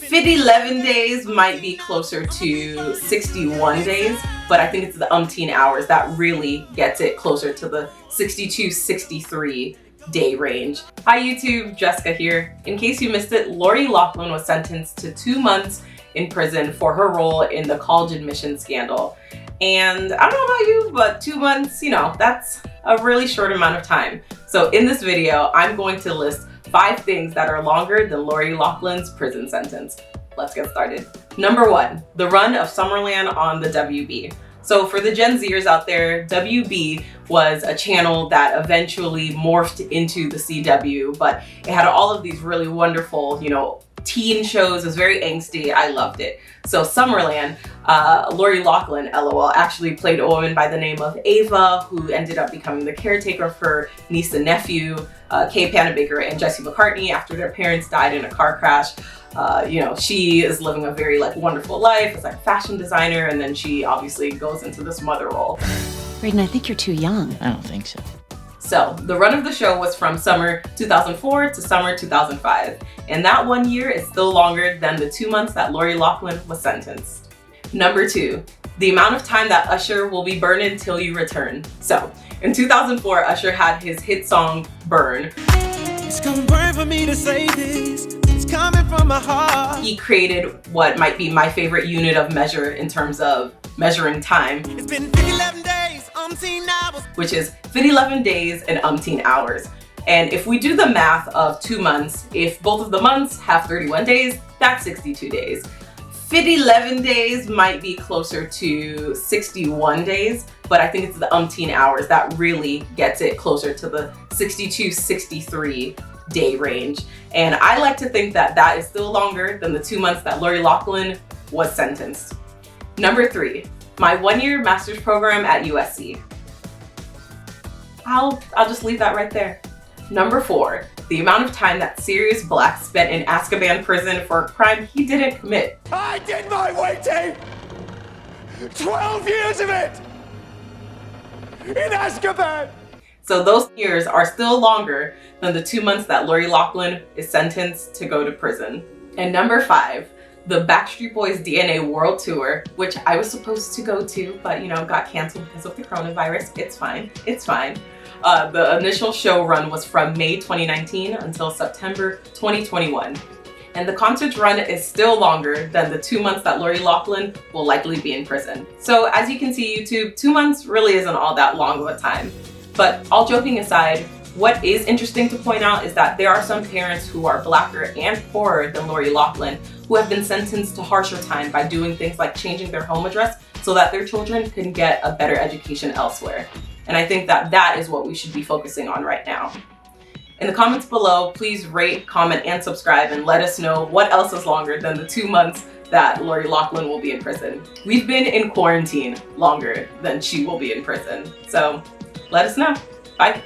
11 days might be closer to 61 days, but I think it's the umpteen hours that really gets it closer to the 62, 63 day range. Hi YouTube, Jessica here. In case you missed it, Loughlin was sentenced to 2 months in prison for her role in the college admission scandal. And I don't know about you, but 2 months, that's a really short amount of time. So in this video, I'm going to list 5 things that are longer than Loughlin's prison sentence. Let's get started. Number 1, the run of Summerland on the WB. So for the Gen Zers out there, WB was a channel that eventually morphed into the CW, but it had all of these really wonderful, teen shows. It was very angsty. I loved it. So Summerland, Loughlin, LOL, actually played a woman by the name of Ava, who ended up becoming the caretaker of her niece and nephew, Kay Panabaker and Jesse McCartney, after their parents died in a car crash. She is living a very wonderful life as a fashion designer, and then she obviously goes into this mother role. Braden, I think you're too young. I don't think so. So the run of the show was from summer 2004 to summer 2005, and that 1 year is still longer than the 2 months that Loughlin was sentenced. Number 2, the amount of time that Usher will be burned until you return. So in 2004, Usher had his hit song Burn. It's gonna burn for me to say this. It's coming from my heart. He created what might be my favorite unit of measure in terms of measuring time. It's been 11 days, umpteen hours. Which is 11 days and umpteen hours. And if we do the math of 2 months, if both of the months have 31 days, that's 62 days. 11 days might be closer to 61 days, but I think it's the umpteen hours that really gets it closer to the 62, 63 day range. And I like to think that that is still longer than the 2 months that Loughlin was sentenced. Number 3, my 1-year master's program at USC. I'll just leave that right there. Number 4, the amount of time that Sirius Black spent in Azkaban prison for a crime he didn't commit. I did my waiting! 12 years of it! In Azkaban! So those years are still longer than the 2 months that Loughlin is sentenced to go to prison. And number 5, the Backstreet Boys DNA World Tour, which I was supposed to go to, but got canceled because of the coronavirus. It's fine, it's fine. The initial show run was from May 2019 until September 2021. And the concert's run is still longer than the 2 months that Loughlin will likely be in prison. So as you can see, YouTube, 2 months really isn't all that long of a time. But all joking aside, what is interesting to point out is that there are some parents who are blacker and poorer than Loughlin who have been sentenced to harsher time by doing things like changing their home address so that their children can get a better education elsewhere. And I think that that is what we should be focusing on right now. In the comments below, please rate, comment, and subscribe, and let us know what else is longer than the 2 months that Loughlin will be in prison. We've been in quarantine longer than she will be in prison. So let us know. Bye.